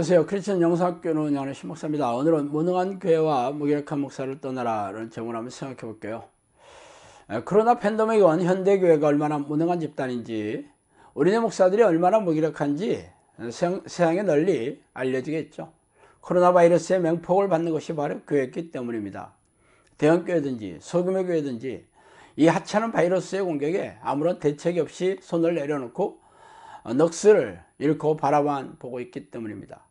안녕하세요. 크리스천 영성학교는 운영하는 신목사입니다. 오늘은 무능한 교회와 무기력한 목사를 떠나라 라는 제목을 한번 생각해 볼게요. 코로나 팬데믹이 온 현대교회가 얼마나 무능한 집단인지, 우리네 목사들이 얼마나 무기력한지 세상에 널리 알려지겠죠. 코로나 바이러스의 맹폭을 받는 것이 바로 교회였기 때문입니다. 대형교회든지 소규모 교회든지 이 하찮은 바이러스의 공격에 아무런 대책이 없이 손을 내려놓고 넋을 잃고 바라만 보고 있기 때문입니다.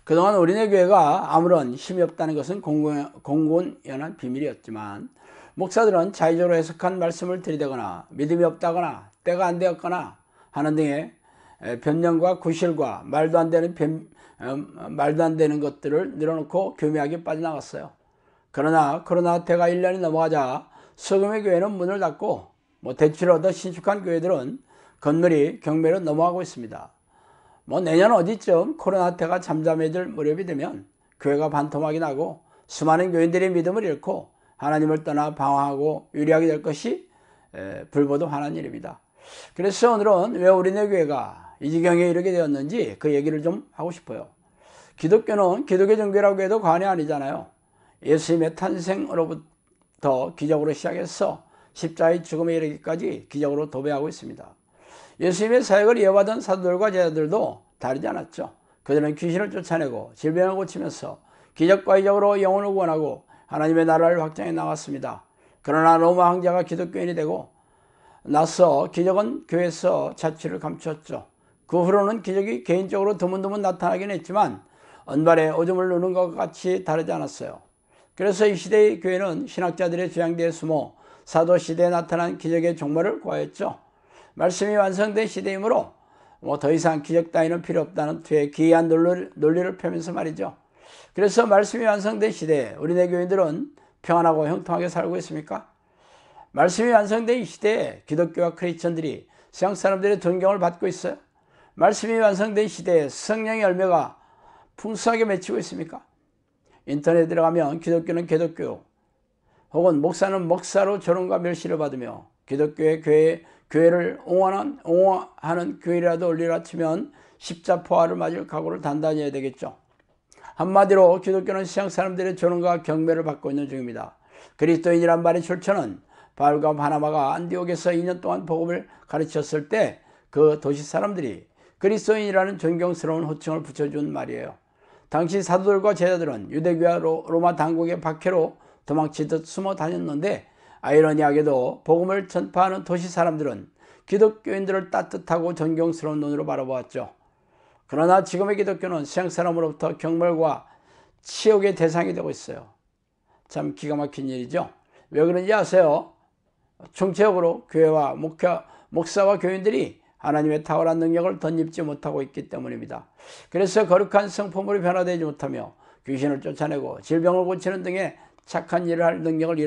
그동안 우리네 교회가 아무런 힘이 없다는 것은 공공연한 비밀이었지만, 목사들은 자의적으로 해석한 말씀을 들이대거나 믿음이 없다거나 때가 안 되었거나 하는 등의 변명과 구실과 말도 안 되는 것들을 늘어놓고 교묘하게 빠져나갔어요. 그러나 코로나 때가 1년이 넘어가자 소규모 교회는 문을 닫고 대출 얻어 신축한 교회들은 건물이 경매로 넘어가고 있습니다. 내년 어디쯤 코로나 때가 잠잠해질 무렵이 되면 교회가 반토막이 나고 수많은 교인들이 믿음을 잃고 하나님을 떠나 방황하고 유리하게 될 것이 불보듯 화난 일입니다. 그래서 오늘은 왜 우리네 교회가 이 지경에 이르게 되었는지 그 얘기를 좀 하고 싶어요. 기독교는 기독교 종교라고 해도 과언이 아니잖아요. 예수님의 탄생으로부터 기적으로 시작해서 십자가의 죽음에 이르기까지 기적으로 도배하고 있습니다. 예수님의 사역을 이어받은 사도들과 제자들도 다르지 않았죠. 그들은 귀신을 쫓아내고 질병을 고치면서 기적과 이적으로 영혼을 구원하고 하나님의 나라를 확장해 나갔습니다. 그러나 로마 황제가 기독교인이 되고 나서 기적은 교회에서 자취를 감추었죠. 그 후로는 기적이 개인적으로 드문드문 나타나긴 했지만 은발에 오줌을 누는 것과 같이 다르지 않았어요. 그래서 이 시대의 교회는 신학자들의 주양대에 숨어 사도시대에 나타난 기적의 종말을 구하였죠. 말씀이 완성된 시대이므로 더 이상 기적 따위는 필요 없다는 뒤에 기이한 논리를 펴면서 말이죠. 그래서 말씀이 완성된 시대에 우리네 교인들은 평안하고 형통하게 살고 있습니까? 말씀이 완성된 이 시대에 기독교와 크리스천들이 세상 사람들의 존경을 받고 있어요? 말씀이 완성된 시대에 성령의 열매가 풍성하게 맺히고 있습니까? 인터넷에 들어가면 기독교는 기독교, 혹은 목사는 목사로 조롱과 멸시를 받으며 기독교의 교회를 옹호하는 교회라도 올리라 치면 십자포화를 맞을 각오를 단단히 해야 되겠죠. 한마디로 기독교는 세상 사람들의 조롱과 경배를 받고 있는 중입니다. 그리스도인이란 말의 출처는 바울과 바나바가 안디옥에서 2년 동안 복음을 가르쳤을 때 그 도시 사람들이 그리스도인이라는 존경스러운 호칭을 붙여준 말이에요. 당시 사도들과 제자들은 유대교와 로마 당국의 박해로 도망치듯 숨어 다녔는데, 아이러니하게도 복음을 전파하는 도시 사람들은 기독교인들을 따뜻하고 존경스러운 눈으로 바라보았죠. 그러나 지금의 기독교는 세상 사람으로부터 경멸과 치욕의 대상이 되고 있어요. 참 기가 막힌 일이죠. 왜 그런지 아세요? 총체적으로 교회와 목사와 교인들이 하나님의 탁월한 능력을 덧입지 못하고 있기 때문입니다. 그래서 거룩한 성품으로 변화되지 못하며 귀신을 쫓아내고 질병을 고치는 등의 착한 일을 할 능력을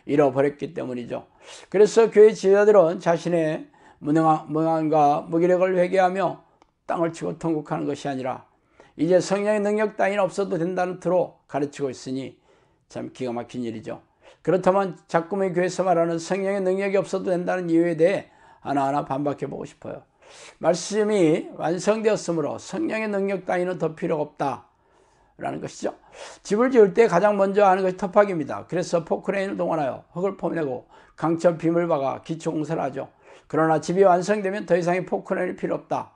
잃어버렸기 때문이죠. 그래서 교회 지도자들은 자신의 무능함과 무기력을 회개하며 땅을 치고 통곡하는 것이 아니라 이제 성령의 능력 따위는 없어도 된다는 틀로 가르치고 있으니 참 기가 막힌 일이죠. 그렇다면 자꾸만 교회에서 말하는 성령의 능력이 없어도 된다는 이유에 대해 하나하나 반박해 보고 싶어요. 말씀이 완성되었으므로 성령의 능력 따위는 더 필요가 없다라는 것이죠. 집을 지을 때 가장 먼저 하는 것이 터파기입니다. 그래서 포크레인을 동원하여 흙을 퍼내고 강철 빔을 박아 기초공사를 하죠. 그러나 집이 완성되면 더 이상의 포크레인이 필요 없다.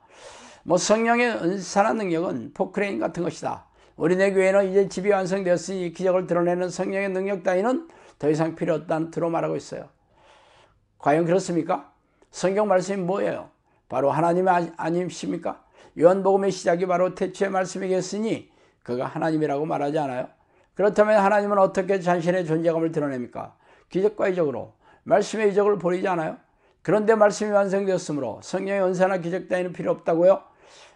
성령의 은사나 능력은 포크레인 같은 것이다. 우리네 교회는 이제 집이 완성되었으니 기적을 드러내는 성령의 능력 따위는 더 이상 필요 없다는 틀로 말하고 있어요. 과연 그렇습니까? 성경 말씀이 뭐예요? 바로 하나님 아니십니까? 요한복음의 시작이 바로 태초의 말씀이겠으니 그가 하나님이라고 말하지 않아요? 그렇다면 하나님은 어떻게 자신의 존재감을 드러냅니까? 기적과 이적으로. 말씀의 이적을 보이지 않아요? 그런데 말씀이 완성되었으므로 성령의 은사나 기적 따위는 필요 없다고요?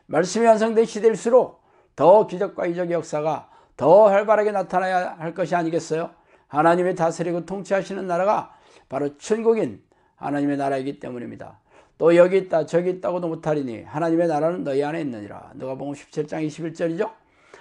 말씀이 완성된 시대일수록 더 기적과 이적의 역사가 더 활발하게 나타나야 할 것이 아니겠어요? 하나님의 다스리고 통치하시는 나라가 바로 천국인 하나님의 나라이기 때문입니다. 또 여기 있다 저기 있다고도 못하리니 하나님의 나라는 너희 안에 있느니라. 누가복음 17장 21절이죠.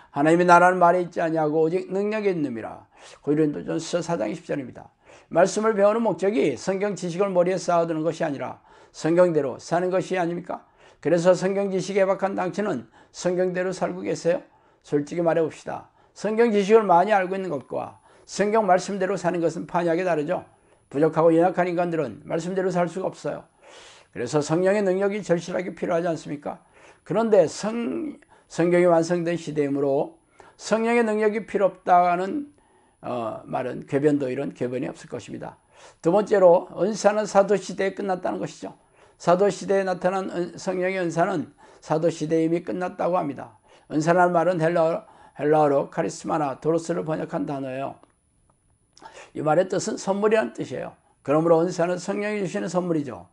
하나님의 나라는 말에 있지 아니하고 오직 능력에 있느니라. 고린도전서 4장 20절입니다. 말씀을 배우는 목적이 성경 지식을 머리에 쌓아두는 것이 아니라 성경대로 사는 것이 아닙니까? 그래서 성경 지식에 박한 당신은 성경대로 살고 계세요? 솔직히 말해봅시다. 성경 지식을 많이 알고 있는 것과 성경 말씀대로 사는 것은 판이하게 다르죠. 부족하고 연약한 인간들은 말씀대로 살 수가 없어요. 그래서 성령의 능력이 절실하게 필요하지 않습니까? 그런데 성경이 완성된 시대이므로 성령의 능력이 필요 없다는 말은 궤변도 이런 궤변이 없을 것입니다. 두 번째로 은사는 사도시대에 끝났다는 것이죠. 사도시대에 나타난 성령의 은사는 사도시대에 이미 끝났다고 합니다. 은사라는 말은 헬라어로 카리스마나 도로스를 번역한 단어예요. 이 말의 뜻은 선물이라는 뜻이에요. 그러므로 은사는 성령이 주시는 선물이죠.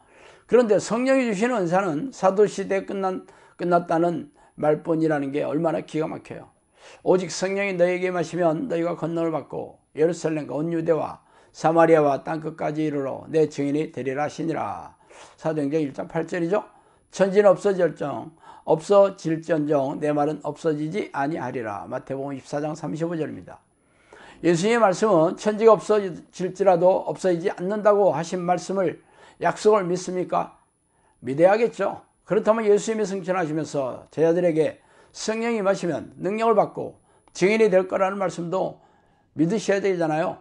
그런데 성령이 주시는 은사는 사도시대에 끝났다는 말뿐이라는 게 얼마나 기가 막혀요. 오직 성령이 너희에게 임하시면 너희가 권능을 받고 예루살렘과 온 유대와 사마리아와 땅끝까지 이르러 내 증인이 되리라 하시니라. 사도행전 1장 8절이죠. 천지는 없어질전정 내 말은 없어지지 아니하리라. 마태복음 24장 35절입니다. 예수님의 말씀은 천지가 없어질지라도 없어지지 않는다고 하신 말씀을 약속을 믿습니까? 믿어야겠죠. 그렇다면 예수님이 승천하시면서 제자들에게 성령이 임하시면 능력을 받고 증인이 될 거라는 말씀도 믿으셔야 되잖아요.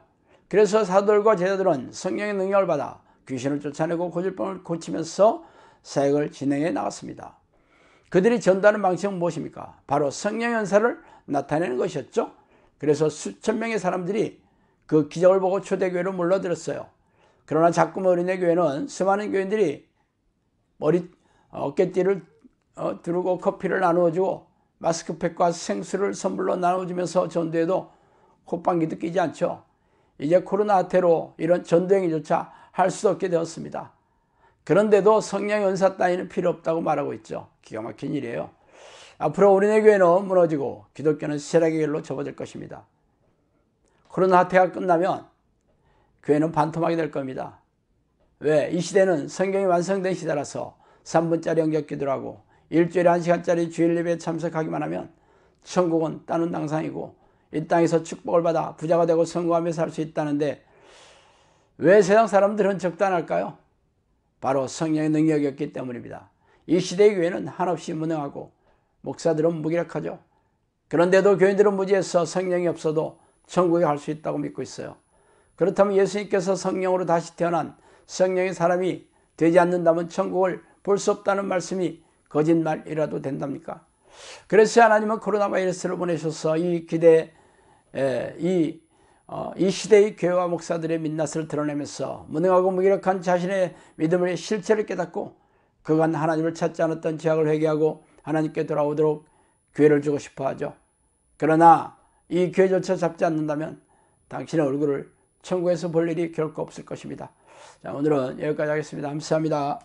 그래서 사도들과 제자들은 성령의 능력을 받아 귀신을 쫓아내고 고질병을 고치면서 사역을 진행해 나갔습니다. 그들이 전도하는 방식은 무엇입니까? 바로 성령의 은사를 나타내는 것이었죠. 그래서 수천 명의 사람들이 그 기적을 보고 초대교회로 몰려들었어요. 그러나 작금 어린애 교회는 수많은 교인들이 어깨띠를 두르고 커피를 나누어주고 마스크팩과 생수를 선물로 나눠주면서 전도해도 콧방귀도 끼지 않죠. 이제 코로나 사태로 이런 전도행위조차 할 수 없게 되었습니다. 그런데도 성령의 은사 따위는 필요 없다고 말하고 있죠. 기가 막힌 일이에요. 앞으로 어린애 교회는 무너지고 기독교는 쇠락의 길로 접어들 것입니다. 코로나 사태가 끝나면 교회는 반토막이 될 겁니다. 왜? 이 시대는 성경이 완성된 시대라서 3분짜리 영접기도를 하고 일주일에 1시간짜리 주일 예배에 참석하기만 하면 천국은 따는 당상이고 이 땅에서 축복을 받아 부자가 되고 성공하며 살 수 있다는데 왜 세상 사람들은 적단할까요? 바로 성령의 능력이 없기 때문입니다. 이 시대의 교회는 한없이 무능하고 목사들은 무기력하죠. 그런데도 교인들은 무지해서 성령이 없어도 천국에 갈 수 있다고 믿고 있어요. 그렇다면 예수님께서 성령으로 다시 태어난 성령의 사람이 되지 않는다면 천국을 볼 수 없다는 말씀이 거짓말이라도 된답니까? 그래서 하나님은 코로나 바이러스를 보내셔서 이 시대의 교회와 목사들의 민낯을 드러내면서 무능하고 무기력한 자신의 믿음의 실체를 깨닫고 그간 하나님을 찾지 않았던 죄악을 회개하고 하나님께 돌아오도록 기회를 주고 싶어 하죠. 그러나 이 기회조차 잡지 않는다면 당신의 얼굴을 천국에서 볼 일이 결코 없을 것입니다. 자, 오늘은 여기까지 하겠습니다. 감사합니다.